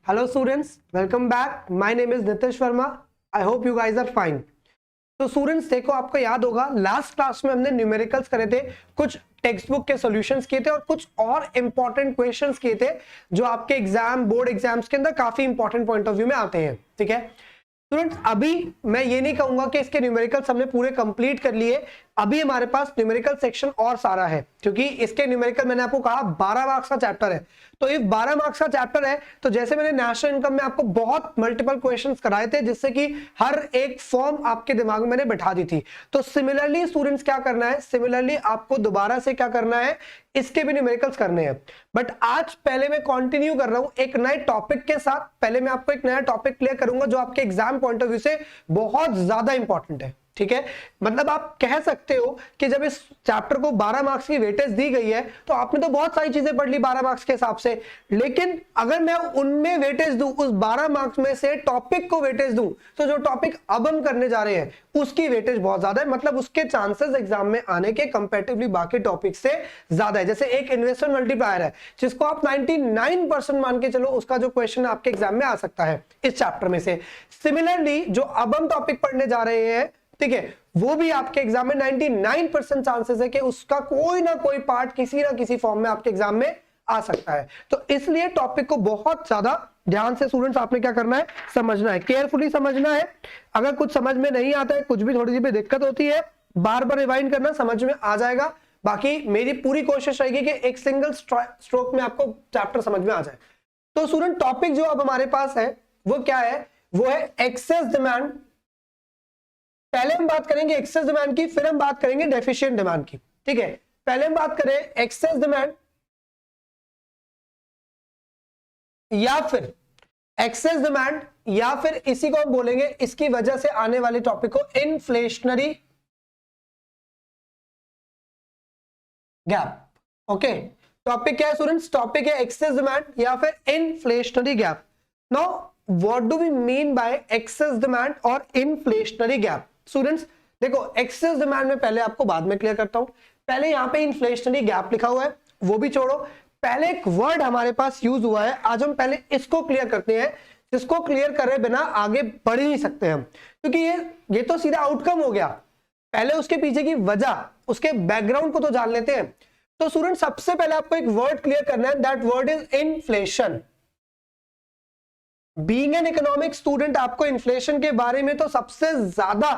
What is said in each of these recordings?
Hello students, welcome back. My name is Nitish Verma. I hope you guys are fine. तो students देखो, आपको याद होगा last class में हमने न्यूमेरिकल्स करे थे, कुछ टेक्स्ट बुक के सॉल्यूशंस किए थे और कुछ और इंपॉर्टेंट क्वेश्चंस किए थे जो आपके एग्जाम बोर्ड एग्जाम्स के अंदर काफी इंपॉर्टेंट पॉइंट ऑफ व्यू में आते हैं। ठीक है स्टूडेंट्स, अभी मैं ये नहीं कहूंगा कि इसके न्यूमेरिकल्स हमने पूरे कंप्लीट कर लिए। अभी हमारे पास न्यूमेरिकल सेक्शन और सारा है, क्योंकि इसके न्यूमेरिकल मैंने आपको कहा 12 मार्क्स का चैप्टर है। तो ये 12 मार्क्स का चैप्टर है, तो जैसे मैंने नेशनल इनकम में आपको बहुत मल्टीपल क्वेश्चंस कराए थे, जिससे कि हर एक फॉर्म आपके दिमाग में मैंने बैठा दी थी। तो सिमिलरली स्टूडेंट्स क्या करना है, सिमिलरली आपको दोबारा से क्या करना है, इसके भी न्यूमेरिकल्स करने हैं। बट आज पहले मैं कंटिन्यू कर रहा हूं एक नए टॉपिक के साथ। पहले मैं आपको एक नया टॉपिक क्लियर करूंगा जो आपके एग्जाम पॉइंट ऑफ व्यू से बहुत ज्यादा इंपॉर्टेंट है। ठीक है, मतलब आप कह सकते हो कि जब इस चैप्टर को 12 मार्क्स की वेटेज दी गई है तो आपने तो बहुत सारी चीजें पढ़ ली 12 मार्क्स के हिसाब से, लेकिन अगर मैं उनमें वेटेज दूं, उस 12 मार्क्स में से टॉपिक को वेटेज दूं, तो जो टॉपिक अब हम करने जा रहे हैं उसकी वेटेज बहुत ज्यादा है। मतलब उसके चांसेस एग्जाम में आने के कंपैरेटिवली बाकी टॉपिक से ज्यादा है। जैसे एक इन्वेस्टमेंट मल्टीप्लायर है जिसको आप 99% मान के चलो, उसका जो क्वेश्चन आपके एग्जाम में आ सकता है इस चैप्टर में से। सिमिलरली जो अब हम टॉपिक पढ़ने जा रहे हैं, ठीक है, वो भी आपके एग्जाम में 99% चांसेस है कि उसका कोई ना कोई पार्ट किसी ना किसी फॉर्म में आपके एग्जाम में आ सकता है। तो इसलिए टॉपिक को बहुत ज्यादा ध्यान से स्टूडेंट्स आपने क्या करना है, समझना है, केयरफुली समझना है। अगर कुछ समझ में नहीं आता है, कुछ भी थोड़ी सी भी दिक्कत होती है, बार बार रिवाइंड करना, समझ में आ जाएगा। बाकी मेरी पूरी कोशिश रहेगी कि एक सिंगल स्ट्रोक में आपको चैप्टर समझ में आ जाए। तो स्टूडेंट टॉपिक जो अब हमारे पास है वो क्या है, वो है एक्सेस डिमांड। पहले हम बात करेंगे एक्सेस डिमांड की, फिर हम बात करेंगे डेफिशिएंट डिमांड की। ठीक है, पहले हम बात करें एक्सेस डिमांड या फिर एक्सेस डिमांड, या फिर इसी को हम बोलेंगे, इसकी वजह से आने वाले टॉपिक को इन्फ्लेशनरी गैप। ओके, टॉपिक क्या है स्टूडेंट्स, टॉपिक है एक्सेस डिमांड या फिर inflationary gap. Now what do we mean by excess demand और इन्फ्लेशनरी गैप। स्टूडेंट्स देखो, एक्सेस डिमांड में पहले आपको बाद में क्लियर करता हूं। पहले यहां पे इन्फ्लेशनरी गैप लिखा हुआ है, वो भी छोड़ो, पहले एक वर्ड हमारे पास यूज हुआ है, आज हम पहले इसको क्लियर करते हैं। जिसको क्लियर करे बिना आगे बढ़ ही नहीं सकते हम, क्योंकि ये तो सीधा आउटकम हो गया। पहले उसके पीछे की वजह, उसके बैकग्राउंड को तो जान लेते हैं। तो स्टूडेंट सबसे पहले आपको एक वर्ड क्लियर करना है, that word is inflation. Being an economic student आपको इन्फ्लेशन के बारे में तो सबसे ज्यादा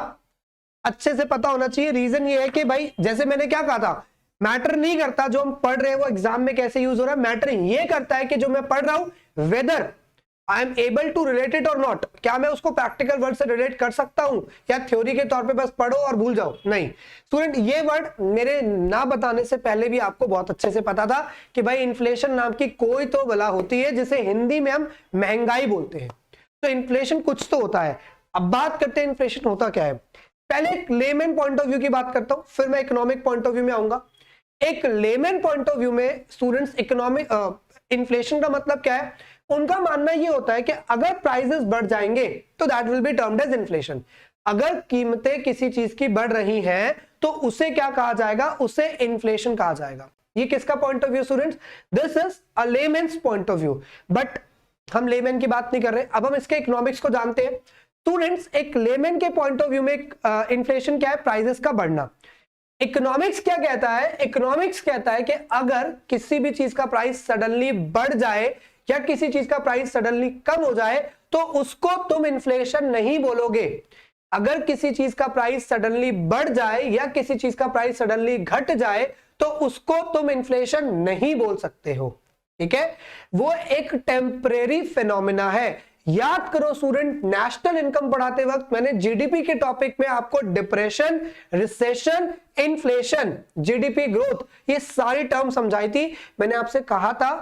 अच्छे से पता होना चाहिए। रीजन ये है कि भाई, जैसे मैंने क्या कहा था, मैटर नहीं करता जो हम पढ़ रहे हैं वो एग्जाम में कैसे यूज हो रहा है, मैटर ये करता है कि जो मैं पढ़ रहा हूं whether I am able to relate it और नॉट। क्या मैं उसको प्रैक्टिकल वर्ड से रिलेट कर सकता हूं, या थ्योरी के तौर पे बस पढ़ो और भूल जाओ। नहीं स्टूडेंट, ये वर्ड मेरे ना बताने से पहले भी आपको बहुत अच्छे से पता था कि भाई इन्फ्लेशन नाम की कोई तो बला होती है, जिसे हिंदी में हम महंगाई बोलते हैं। तो इन्फ्लेशन कुछ तो होता है। अब बात करते हैं इन्फ्लेशन होता क्या है। पहले एक लेमैन पॉइंट ऑफ व्यू की बात करता हूं, फिर मैं इकोनॉमिक पॉइंट ऑफ व्यू में आऊंगा। एक लेमैन पॉइंट ऑफ व्यू में स्टूडेंट्स इकोनॉमिक इन्फ्लेशन का मतलब क्या है, उनका मानना यह होता है कि अगर प्राइसेस बढ़ जाएंगे तो that will be termed as inflation. अगर कीमतें किसी चीज की बढ़ रही हैं तो उसे क्या कहा जाएगा, उसे इन्फ्लेशन कहा जाएगा। ये किसका point of view students, this is a layman's point of view. But हम लेमैन की बात नहीं कर रहे, अब हम इसके इकोनॉमिक्स को जानते हैं। स्टूडेंट्स एक लेमैन के पॉइंट ऑफ व्यू में इन्फ्लेशन क्या है, प्राइसेस का बढ़ना। इकोनॉमिक्स क्या कहता है, इकोनॉमिक्स कहता है कि अगर किसी भी चीज का प्राइस सडनली बढ़ जाए या किसी चीज का प्राइस सडनली कम हो जाए तो उसको तुम इन्फ्लेशन नहीं बोलोगे। अगर किसी चीज का प्राइस सडनली बढ़ जाए या किसी चीज का प्राइस सडनली घट जाए तो उसको तुम इन्फ्लेशन नहीं बोल सकते हो। ठीक है, वो एक टेम्परेरी फिनोमिना है। याद करो स्टूडेंट, नेशनल इनकम पढ़ाते वक्त मैंने जीडीपी के टॉपिक में आपको depression, recession, inflation, GDP growth, ये सारी टर्म समझाई थी। मैंने आपसे कहा था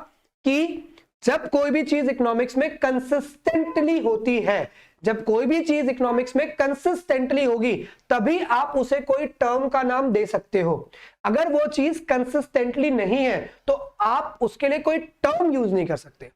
कि जब कोई भी चीज इकोनॉमिक्स में कंसिस्टेंटली होती है, जब कोई भी चीज इकोनॉमिक्स में कंसिस्टेंटली होगी तभी आप उसे कोई टर्म का नाम दे सकते हो। अगर वो चीज कंसिस्टेंटली नहीं है तो आप उसके लिए कोई टर्म यूज नहीं कर सकते।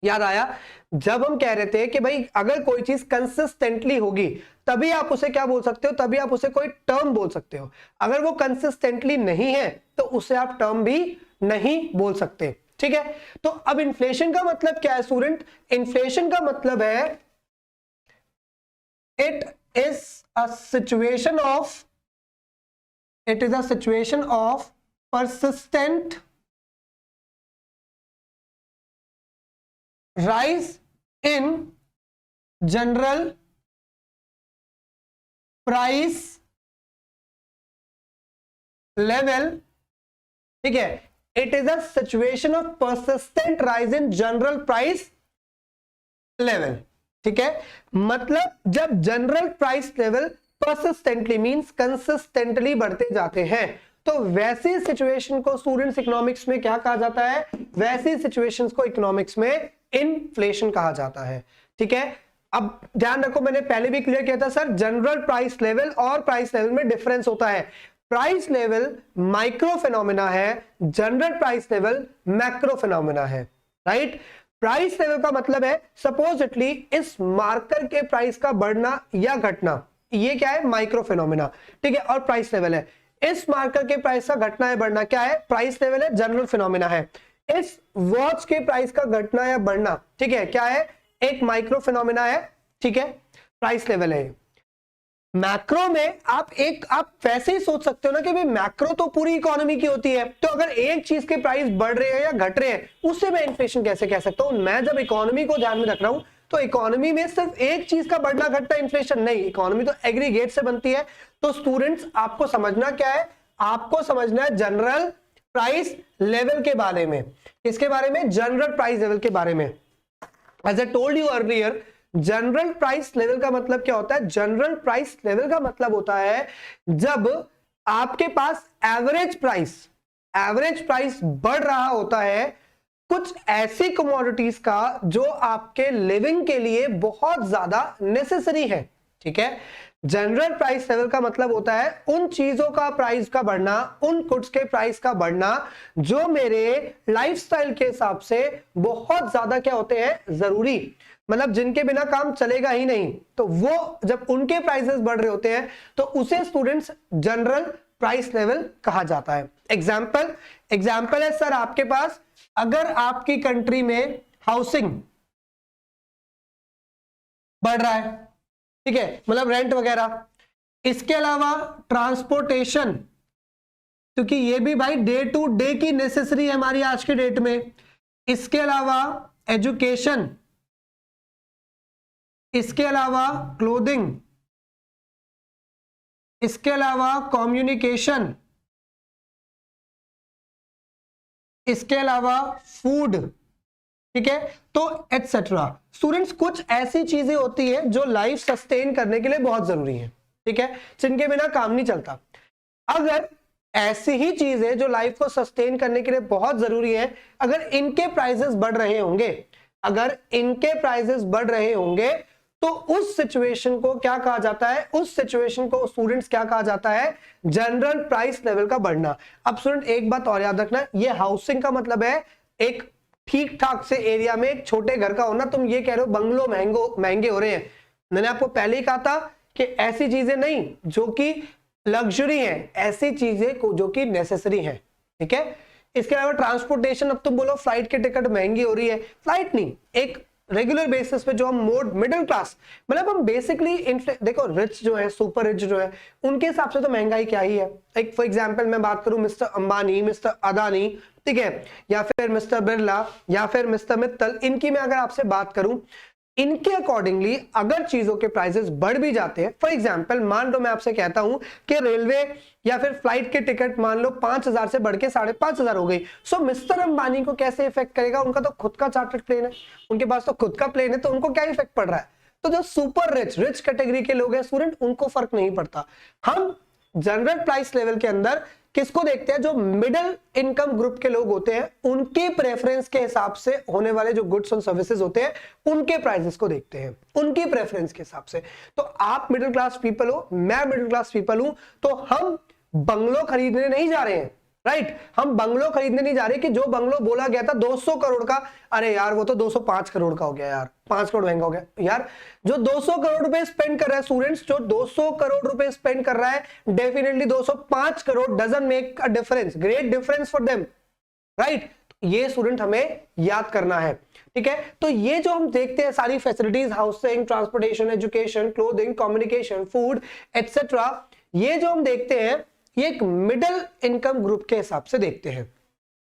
याद आया, जब हम कह रहे थे कि भाई अगर कोई चीज कंसिस्टेंटली होगी तभी आप उसे क्या बोल सकते हो, तभी आप उसे कोई टर्म बोल सकते हो। अगर वो कंसिस्टेंटली नहीं है तो उसे आप टर्म भी नहीं बोल सकते। ठीक है। तो अब इन्फ्लेशन का मतलब क्या है स्टूडेंट? इन्फ्लेशन का मतलब है it is a situation of persistent rise in general price level, ठीक है। It is a situation of persistent rise in general price level, ठीक है। मतलब जब general price level persistently means consistently बढ़ते जाते हैं, तो वैसी सिचुएशन को स्टूडेंट्स इकोनॉमिक्स में क्या कहा जाता है? वैसी सिचुएशंस को इकोनॉमिक्स में इन्फ्लेशन कहा जाता है, ठीक है। अब ध्यान रखो, मैंने पहले भी क्लियर किया था सर, जनरल प्राइस लेवल और प्राइस लेवल में डिफरेंस होता है। प्राइस लेवल माइक्रो फिनोमेना है, general price level macro phenomena है, राइट। प्राइस लेवल का मतलब है सपोजिटली इस मार्कर के प्राइस का बढ़ना या घटना, ये क्या है? माइक्रो फिनोमेना, ठीक है। और प्राइस लेवल है इस मार्कर के प्राइस का घटना या बढ़ना, क्या है? प्राइस लेवल है, जनरल फिनोमेना है। इस वॉच के प्राइस का घटना या बढ़ना, ठीक है, क्या है? एक माइक्रो फिनोमेना है, ठीक है, प्राइस लेवल है। मैक्रो में आप वैसे ही सोच सकते हो ना कि भाई मैक्रो तो पूरी इकोनॉमी की होती है, तो अगर एक चीज के प्राइस बढ़ रहे हैं या घट रहे हैं उससे मैं इन्फ्लेशन कैसे कह सकता हूं? मैं जब इकोनॉमी को ध्यान में रख रहा हूं तो इकोनॉमी में सिर्फ एक चीज का बढ़ना घटना इन्फ्लेशन नहीं, इकोनॉमी तो एग्रीगेट से बनती है। तो स्टूडेंट्स आपको समझना क्या है? आपको समझना है जनरल प्राइस लेवल के बारे में। किसके बारे में? जनरल प्राइस लेवल के बारे में। As I told you earlier, general price level का मतलब क्या होता है? जनरल प्राइस लेवल का मतलब होता है जब आपके पास एवरेज प्राइस बढ़ रहा होता है कुछ ऐसी कमोडिटीज का जो आपके लिविंग के लिए बहुत ज्यादा नेसेसरी है, ठीक है। जनरल प्राइस लेवल का मतलब होता है उन चीजों का प्राइस का बढ़ना, उन गुड्स के प्राइस का बढ़ना जो मेरे लाइफस्टाइल के हिसाब से बहुत ज्यादा क्या होते हैं? जरूरी, मतलब जिनके बिना काम चलेगा ही नहीं। तो वो जब उनके प्राइसेस बढ़ रहे होते हैं तो उसे स्टूडेंट्स जनरल प्राइस लेवल कहा जाता है। एग्जाम्पल है सर आपके पास, अगर आपकी कंट्री में हाउसिंग बढ़ रहा है, ठीक है, मतलब रेंट वगैरह, इसके अलावा ट्रांसपोर्टेशन, क्योंकि ये भी भाई डे टू डे की नेसेसरी है हमारी आज के डेट में, इसके अलावा एजुकेशन, इसके अलावा क्लोथिंग, इसके अलावा कम्युनिकेशन, इसके अलावा फूड, ठीक है, तो एटसेट्रा। स्टूडेंट्स कुछ ऐसी चीजें होती है जो लाइफ सस्टेन करने के लिए बहुत जरूरी है, ठीक है, जिनके बिना काम नहीं चलता। अगर ऐसी ही चीजें जो लाइफ को सस्टेन करने के लिए बहुत जरूरी है, अगर इनके प्राइसेस बढ़ रहे होंगे, तो उस सिचुएशन को क्या कहा जाता है? उस सिचुएशन को स्टूडेंट्स क्या कहा जाता है? जनरल प्राइस लेवल का बढ़ना। अब स्टूडेंट एक बात और याद रखना, ये हाउसिंग का मतलब है एक ठीक ठाक से एरिया में एक छोटे घर का होना। तुम ये कह रहे हो बंगलो महंगे हो रहे हैं, मैंने आपको पहले ही कहा था कि ऐसी चीजें नहीं जो कि लग्जरी हैं, ऐसी चीजें जो कि नेसेसरी हैं, ठीक है। इसके अलावा ट्रांसपोर्टेशन, अब तुम बोलो फ्लाइट की टिकट महंगी हो रही है, फ्लाइट नहीं, एक रेगुलर बेसिस पे जो हम मिडिल क्लास, मतलब हम बेसिकली देखो रिच जो है, सुपर रिच जो है, उनके हिसाब से तो महंगाई क्या ही है। एक फॉर एग्जांपल मैं बात करूं मिस्टर अंबानी, मिस्टर अदानी, ठीक है, या फिर मिस्टर बिरला, या फिर मिस्टर मित्तल, इनकी मैं अगर आपसे बात करूं, इनके अकॉर्डिंगली अगर चीजों के प्राइसेस बढ़ भी जाते हैं, फॉर एग्जांपल मान लो मैं आपसे कहता हूं कि रेलवे या फिर फ्लाइट के टिकट मान लो 5,000 से बढ़ के 5,500 हो गई, सो मिस्टर अंबानी को कैसे इफेक्ट करेगा? उनका तो खुद का चार्टर्ड प्लेन है, उनके पास तो खुद का प्लेन है, तो उनको क्या इफेक्ट पड़ रहा है? तो जो सुपर रिच कैटेगरी के लोग हैं स्टूडेंट, उनको फर्क नहीं पड़ता। हम जनरल प्राइस लेवल के अंदर किसको देखते हैं? जो मिडिल इनकम ग्रुप के लोग होते हैं, उनके प्रेफरेंस के हिसाब से होने वाले जो गुड्स और सर्विसेज होते हैं, उनके प्राइसेस को देखते हैं, उनकी प्रेफरेंस के हिसाब से। तो आप मिडिल क्लास पीपल हो, मैं मिडिल क्लास पीपल हूं, तो हम बंगलो खरीदने नहीं जा रहे हैं, राइट। हम बंगलो खरीदने नहीं जा रहे कि जो बंगलो बोला गया था 200 करोड़ का, अरे यार वो तो 205 करोड़ का हो गया यार, 5 करोड़ महंगा हो गया यार। जो 200 करोड़ रुपए स्पेंड कर रहा है स्टूडेंट्स, जो 200 करोड़ रुपए स्पेंड कर रहा है, definitely 205 crore doesn't make a difference, great difference for them, right. ये स्टूडेंट हमें याद करना है, ठीक है। तो ये जो हम देखते हैं सारी facilities, housing, transportation, education, clothing, communication, food etcetera, ये जो हम देखते हैं ये एक मिडिल इनकम ग्रुप के हिसाब से देखते हैं,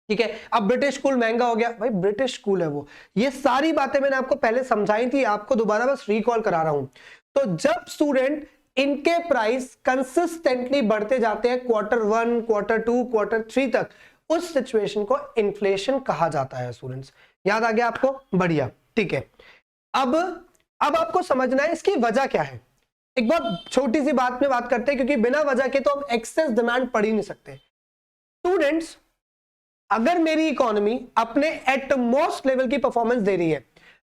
ठीक है। अब ब्रिटिश स्कूल महंगा हो गया, भाई ब्रिटिश स्कूल है वो, ये सारी बातें मैंने आपको पहले समझाई थी, आपको दोबारा बस रिकॉल करा रहा हूं। तो जब स्टूडेंट इनके प्राइस कंसिस्टेंटली बढ़ते जाते हैं Q1, Q2, Q3 तक, उस सिचुएशन को इन्फ्लेशन कहा जाता है स्टूडेंट्स। याद आ गया आपको? बढ़िया, ठीक है। अब आपको समझना है इसकी वजह क्या है। एक बहुत छोटी सी बात में बात करते हैं, क्योंकि बिना वजह के तो हम एक्सेस डिमांड पढ़ ही नहीं सकते। स्टूडेंट्स, अगर मेरी इकोनॉमी अपने एटमोस्ट लेवल की परफॉर्मेंस दे रही है,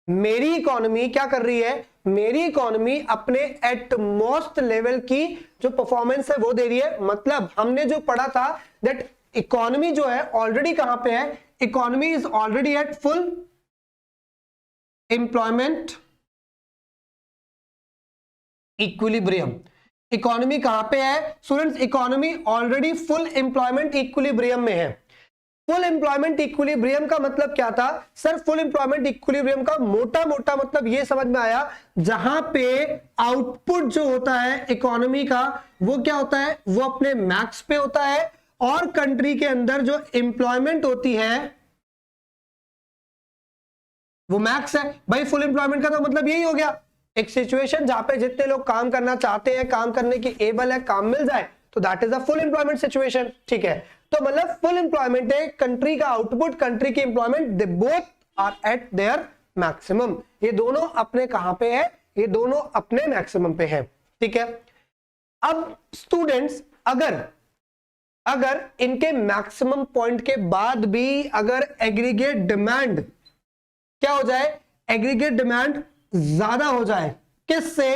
मेरी इकोनॉमी क्या कर रही है, मेरी इकोनॉमी अपने एटमोस्ट लेवल की जो परफॉर्मेंस है वो दे रही है, मतलब हमने जो पढ़ा था दैट इकोनॉमी जो है ऑलरेडी कहां पे है, economy is already at full employment equilibrium. Economy कहां पे है students? Economy already full employment equilibrium में है। फुल एम्प्लॉयमेंट इक्विलिब्रियम का मतलब क्या था सर? फुल एम्प्लॉयमेंट इक्विलिब्रियम का मोटा मोटा मतलब ये समझ में आया, जहां पे आउटपुट जो होता है इकोनॉमी का वो क्या होता है, वो अपने मैक्स पे होता है, और कंट्री के अंदर जो एम्प्लॉयमेंट होती है वो मैक्स है। भाई फुल एम्प्लॉयमेंट का तो मतलब यही हो गया, एक सिचुएशन जहां पे जितने लोग काम करना चाहते हैं, काम करने की एबल है, काम मिल जाए, तो that is a full employment situation, ठीक है। तो मतलब फुल एम्प्लॉयमेंट है, कंट्री का आउटपुट, कंट्री की employment, they both are at their maximum. ये दोनों अपने कहां पे है? ये दोनों अपने मैक्सिमम पे है, ठीक है। अब स्टूडेंट्स, अगर इनके मैक्सिमम पॉइंट के बाद भी अगर एग्रीगेट डिमांड क्या हो जाए, एग्रीगेट डिमांड ज्यादा हो जाए, किससे?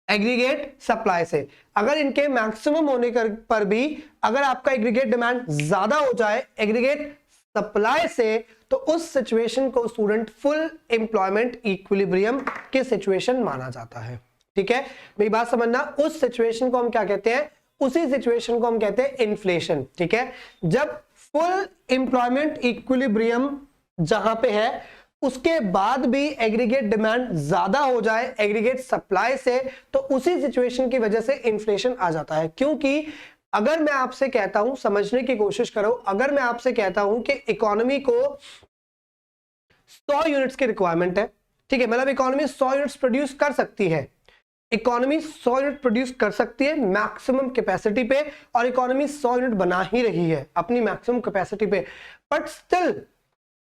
एग्रीगेट सप्लाई से। अगर इनके मैक्सिमम होने पर भी अगर आपका एग्रीगेट डिमांड ज्यादा हो जाए एग्रीगेट सप्लाई से, तो उस सिचुएशन को स्टूडेंट फुल एम्प्लॉयमेंट इक्विलिब्रियम के सिचुएशन माना जाता है, ठीक है। मेरी बात समझना, उस सिचुएशन को हम क्या कहते हैं? उसी सिचुएशन को हम कहते हैं इन्फ्लेशन, ठीक है। जब फुल एम्प्लॉयमेंट इक्विलिब्रियम जहां पे है उसके बाद भी एग्रीगेट डिमांड ज्यादा हो जाए एग्रीगेट सप्लाई से, तो उसी सिचुएशन की वजह से इन्फ्लेशन आ जाता है। क्योंकि अगर मैं आपसे कहता हूं, समझने की कोशिश करो, अगर मैं आपसे कहता हूं कि इकोनॉमी को 100 यूनिट्स की रिक्वायरमेंट है, ठीक है, मतलब इकोनॉमी 100 यूनिट्स प्रोड्यूस कर सकती है, इकोनॉमी 100 यूनिट प्रोड्यूस कर सकती है मैक्सिमम कैपेसिटी पे, और इकोनॉमी 100 यूनिट बना ही रही है अपनी मैक्सिमम कैपेसिटी पे, बट स्टिल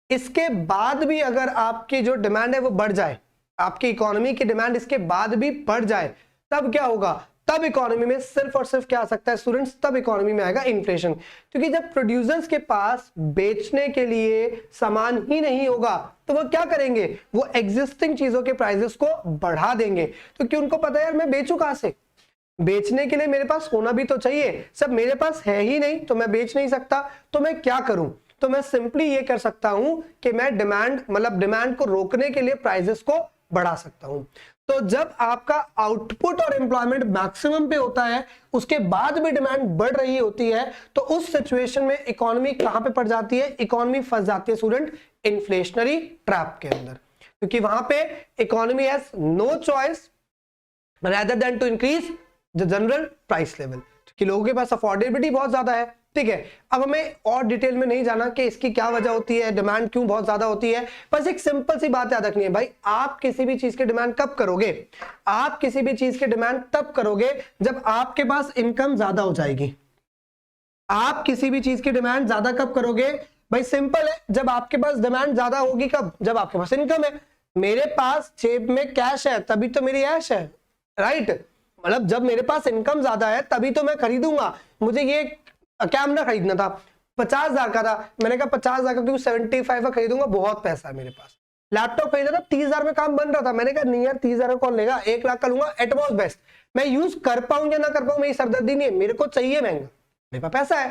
इसके बाद भी अगर आपकी जो डिमांड है वो बढ़ जाए, आपकी इकोनॉमी की डिमांड इसके बाद भी बढ़ जाए, तब क्या होगा? तब इकोनॉमी में सिर्फ और सिर्फ क्या आ सकता है स्टूडेंट्स? तब इकोनॉमी में आएगा इन्फ्लेशन। क्योंकि जब प्रोड्यूसर्स के पास बेचने के लिए सामान ही नहीं होगा तो वो क्या करेंगे? वो एग्जिस्टिंग चीजों के प्राइसेस को बढ़ा देंगे, क्योंकि उनको पता है यार मैं बेचूं कहां से, बेचने के लिए मेरे पास होना भी तो चाहिए, सब मेरे पास है ही नहीं तो मैं बेच नहीं सकता, तो मैं क्या करूं? तो मैं सिंपली ये कर सकता हूं कि मैं डिमांड को रोकने के लिए प्राइसेस को बढ़ा सकता हूं। तो जब आपका आउटपुट और एम्प्लॉयमेंट मैक्सिमम पे होता है, उसके बाद भी डिमांड बढ़ रही होती है, तो उस सिचुएशन में इकोनॉमी कहां पे पड़ जाती है? इकोनॉमी फंस जाती है स्टूडेंट इन्फ्लेशनरी ट्रैप के अंदर, क्योंकि वहां पे economy has no choice rather than to increase the general price level, कि लोगों के पास अफोर्डेबिलिटी बहुत ज्यादा है, ठीक है। अब हमें और डिटेल में नहीं जाना कि इसकी क्या वजह होती है, डिमांड क्यों बहुत ज्यादा होती है, बस एक सिंपल सी बात याद रखनी है भाई, आप किसी भी चीज की डिमांड कब करोगे? आप किसी भी चीज की डिमांड तब करोगे जब आपके पास इनकम ज्यादा हो जाएगी। आप किसी भी चीज की डिमांड ज्यादा कब करोगे? भाई सिंपल है, जब आपके पास डिमांड ज्यादा होगी। कब? जब आपके पास इनकम है। मेरे पास जेब में कैश है तभी तो मेरी ऐश है, राइट? मतलब जब मेरे पास इनकम ज्यादा है तभी तो मैं खरीदूंगा। मुझे ये कैमरा खरीदना था, 50,000 का था, मैंने कहा 50,000 का क्यों, 75 का खरीदूंगा, बहुत पैसा है मेरे पास। लैपटॉप खरीदा था, 30,000 में काम बन रहा था, मैंने कहा नहीं यार 30,000 कौन लेगा, 1 लाख का लूंगा एट मोस्ट बेस्ट। मैं यूज कर पाऊं या ना कर पाऊं मेरी सरदर्दी नहीं है, मेरे को चाहिए महंगा, मेरे पास पैसा है।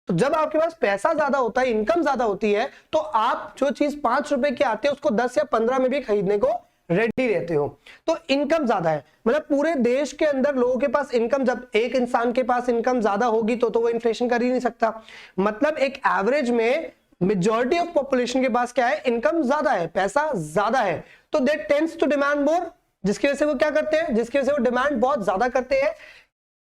तो जब आपके पास पैसा ज्यादा होता है, इनकम ज्यादा होती है, तो आप जो चीज 5 रुपए की आती है उसको 10 या 15 में भी खरीदने को रेडी रहते हो। तो इनकम ज्यादा है, मतलब पूरे देश के अंदर लोगों के पास इनकम, जब एक इंसान के पास इनकम ज्यादा होगी तो वो इन्फ्लेशन कर ही नहीं सकता। मतलब एक एवरेज में मेजॉरिटी ऑफ पॉपुलेशन के पास क्या है, इनकम ज्यादा है, पैसा ज्यादा है, तो दे टेंड्स टू डिमांड मोर, जिसकी वजह से वो क्या करते हैं, जिसकी वजह से वो डिमांड बहुत ज्यादा करते हैं।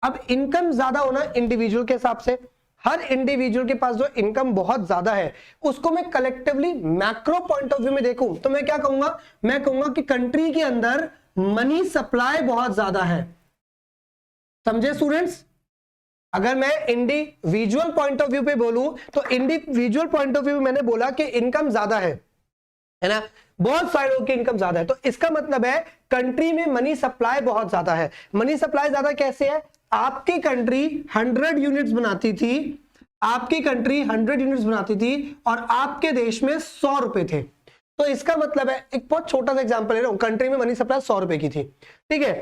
अब इनकम ज्यादा होना इंडिविजुअल के हिसाब से, हर इंडिविजुअल के पास जो इनकम बहुत ज्यादा है उसको मैं collectively macro point of view में देखूं तो मैं क्या कहूंगा, मैं कहूंगा कि कंट्री के अंदर मनी सप्लाई बहुत ज्यादा है। समझे स्टूडेंट्स? अगर मैं इंडिविजुअल पॉइंट ऑफ व्यू पे बोलूं तो इंडिविजुअल पॉइंट ऑफ व्यू मैंने बोला कि इनकम ज्यादा है ना, बहुत सारे लोगों की इनकम ज्यादा है, तो इसका मतलब है कंट्री में मनी सप्लाई बहुत ज्यादा है। मनी सप्लाई ज्यादा कैसे है, आपकी कंट्री 100 यूनिट्स बनाती थी, आपकी कंट्री 100 यूनिट्स बनाती थी और आपके देश में 100 रुपए थे। तो इसका मतलब है, एक बहुत छोटा सा एग्जांपल ले रहा हूं, कंट्री में मनी सप्लाई 100 रुपए की थी, ठीक है,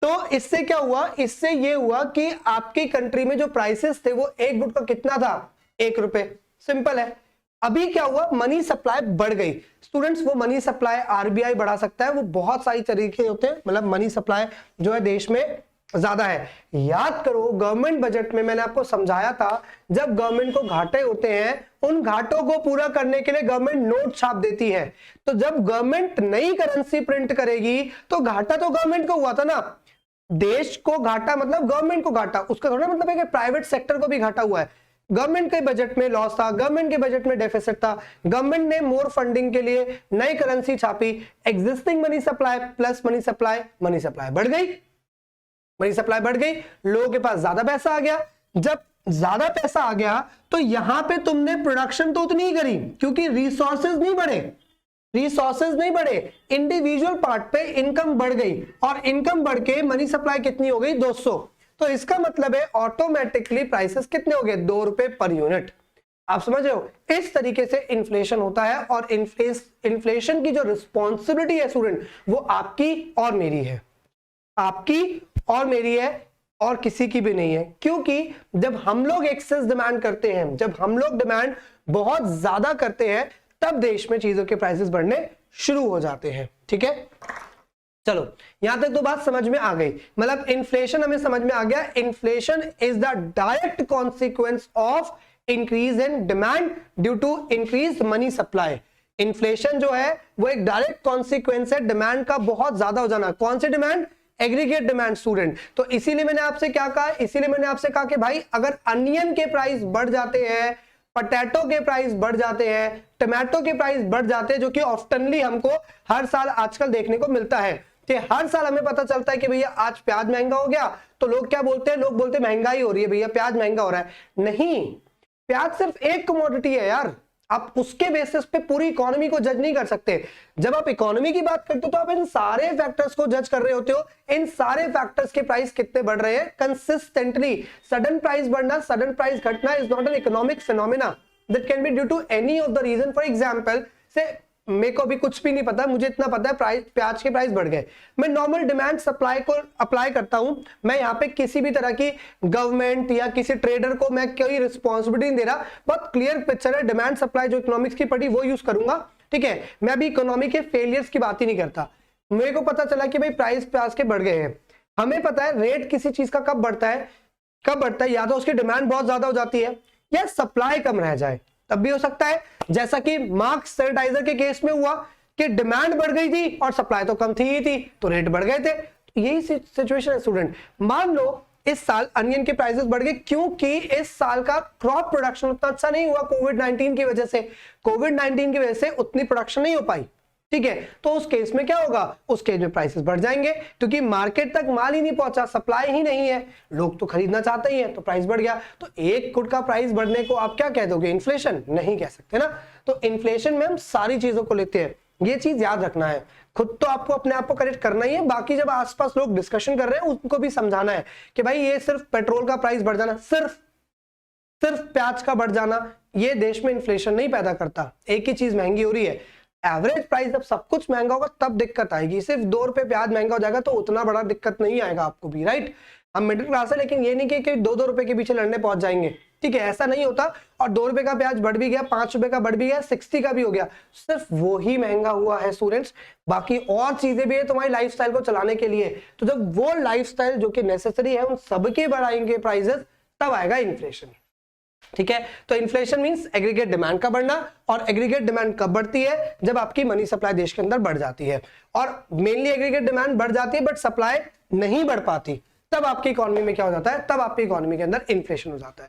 तो इससे क्या हुआ, इससे ये हुआ कि आपकी कंट्री में जो प्राइसेस थे वो एक गुट का कितना था, 1 रुपए, सिंपल है। अभी क्या हुआ, मनी सप्लाई बढ़ गई। स्टूडेंट्स, वो मनी सप्लाई आरबीआई बढ़ा सकता है, वो बहुत सारी तरीके होते हैं, मतलब मनी सप्लाई जो है देश में ज्यादा है। याद करो गवर्नमेंट बजट में मैंने आपको समझाया था, जब गवर्नमेंट को घाटे होते हैं उन घाटों को पूरा करने के लिए गवर्नमेंट नोट छाप देती है। तो जब गवर्नमेंट नई करेंसी प्रिंट करेगी तो घाटा तो गवर्नमेंट को हुआ था ना, देश को घाटा मतलब गवर्नमेंट को घाटा, उसका थोड़ा मतलब है कि प्राइवेट सेक्टर को भी घाटा हुआ है। गवर्नमेंट के बजट में लॉस था, गवर्नमेंट के बजट में डेफिसिट था, गवर्नमेंट ने मोर फंडिंग के लिए नई करेंसी छापी, existing money supply plus money supply बढ़ गई, मनी सप्लाई बढ़ गई, लोगों के पास ज्यादा पैसा आ गया। जब ज्यादा पैसा आ गया तो यहां पे तुमने प्रोडक्शन तो उतनी ही करी क्योंकि रिसोर्सेज नहीं बढ़े, रिसोर्सेज नहीं बढ़े, इंडिविजुअल पार्ट पे इनकम बढ़ गई और इनकम बढ़ के मनी सप्लाई कितनी हो गई, 200। तो इसका मतलब है ऑटोमेटिकली प्राइसेस कितने हो गए, 2 रुपए पर यूनिट। आप समझ रहे हो, इस तरीके से इन्फ्लेशन होता है और इन्फ्लेशन की जो रिस्पॉन्सिबिलिटी है स्टूडेंट, वो आपकी और मेरी है, आपकी और मेरी है और किसी की भी नहीं है। क्योंकि जब हम लोग एक्सेस डिमांड करते हैं, जब हम लोग डिमांड बहुत ज्यादा करते हैं, तब देश में चीजों के प्राइसेस बढ़ने शुरू हो जाते हैं। ठीक है, चलो यहां तक तो बात समझ में आ गई, मतलब इन्फ्लेशन हमें समझ में आ गया। Inflation is the direct consequence of increase in demand due to increase money supply. Inflation जो है वो एक डायरेक्ट कॉन्सिक्वेंस है डिमांड का बहुत ज्यादा हो जाना। कौन सी डिमांड, एग्रीगेट डिमांड स्टूडेंट। तो इसीलिए मैंने आपसे क्या कहा, इसीलिए मैंने आपसे कहा कि भाई अगर अनियन के प्राइस बढ़ जाते हैं, पोटैटो के प्राइस बढ़ जाते हैं, टमाटो के प्राइस बढ़ जाते हैं, जो कि ऑफ्टनली हमको हर साल आजकल देखने को मिलता है कि हर साल हमें पता चलता है कि भैया आज प्याज महंगा हो गया, तो लोग क्या बोलते हैं, लोग बोलते हैं महंगाई हो रही है भैया, प्याज महंगा हो रहा है। नहीं, प्याज सिर्फ एक कमोडिटी है यार, आप उसके बेसिस पे पूरी इकोनॉमी को जज नहीं कर सकते। जब आप इकोनॉमी की बात करते हो तो आप इन सारे फैक्टर्स को जज कर रहे होते हो, इन सारे फैक्टर्स के प्राइस कितने बढ़ रहे हैं कंसिस्टेंटली। सडन प्राइस बढ़ना, सडन प्राइस घटना is not an economic phenomena that can be due to any of the reason. For example से मेरे को अभी कुछ भी नहीं पता, मुझे इतना पता है प्राइस, प्याज के प्राइस बढ़ गए, मैं नॉर्मल डिमांड सप्लाई को अप्लाई करता हूं, मैं यहाँ पे किसी भी तरह की गवर्नमेंट या किसी ट्रेडर को मैं कोई रिस्पॉन्सिबिलिटी नहीं दे रहा, बहुत क्लियर पिक्चर है, डिमांड सप्लाई जो इकोनॉमिक्स की पढ़ी वो यूज करूंगा। ठीक है, मैं अभी इकोनॉमी के फेलियर्स की बात ही नहीं करता। मेरे को पता चला कि भाई प्राइस प्याज के बढ़ गए हैं, हमें पता है रेट किसी चीज का कब बढ़ता है, कब बढ़ता है, या तो उसकी डिमांड बहुत ज्यादा हो जाती है या सप्लाई कम रह जाए, तब भी हो सकता है। जैसा कि मास्क सैनिटाइजर के केस में हुआ कि डिमांड बढ़ गई थी और सप्लाई तो कम थी ही थी, तो रेट बढ़ गए थे। तो यही सिचुएशन है स्टूडेंट। मान लो इस साल अनियन के प्राइसेस बढ़ गए क्योंकि इस साल का क्रॉप प्रोडक्शन उतना अच्छा नहीं हुआ कोविड-19 की वजह से, कोविड-19 की वजह से उतनी प्रोडक्शन नहीं हो पाई। ठीक है, तो उस केस में क्या होगा, उस केस में प्राइसेस बढ़ जाएंगे क्योंकि मार्केट तक माल ही नहीं पहुंचा, सप्लाई ही नहीं है, लोग तो खरीदना चाहते ही हैं, तो प्राइस बढ़ गया। तो एक गुट का प्राइस बढ़ने को आप क्या कह दोगे, इन्फ्लेशन? नहीं कह सकते ना। तो इन्फ्लेशन में हम सारी चीजों को लेते हैं, ये चीज याद रखना है। खुद तो आपको अपने आप को करेक्ट करना ही है, बाकी जब आसपास लोग डिस्कशन कर रहे हैं उनको भी समझाना है कि भाई ये सिर्फ पेट्रोल का प्राइस बढ़ जाना, सिर्फ प्याज का बढ़ जाना, ये देश में इन्फ्लेशन नहीं पैदा करता। एक ही चीज महंगी हो रही है, एवरेज प्राइस जब सब कुछ महंगा होगा तब दिक्कत आएगी। सिर्फ 2 रुपए प्याज महंगा हो जाएगा तो उतना बड़ा दिक्कत नहीं आएगा आपको भी, राइट। हम मिडिल क्लास है, लेकिन ये नहीं कि 2-2 रुपए के पीछे लड़ने पहुंच जाएंगे, ठीक है, ऐसा नहीं होता और 2 रुपए का प्याज बढ़ भी गया, 5 रुपए का बढ़ भी गया, 60 का भी हो गया, सिर्फ वो ही महंगा हुआ है स्टूडेंट्स, बाकी और चीजें भी है तुम्हारी लाइफस्टाइल को चलाने के लिए। तो जब वो लाइफस्टाइल जो कि नेसेसरी है उन सबके बढ़ाएंगे प्राइसेस, तब आएगा इन्फ्लेशन। ठीक है, तो इन्फ्लेशन मींस एग्रीगेट डिमांड का बढ़ना, और एग्रीगेट डिमांड कब बढ़ती है, जब आपकी मनी सप्लाई देश के अंदर बढ़ जाती है, और मेनली एग्रीगेट डिमांड बढ़ जाती है बट सप्लाई नहीं बढ़ पाती, तब आपकी इकोनॉमी में क्या हो जाता है, तब आपकी इकोनॉमी के अंदर इन्फ्लेशन हो जाता है।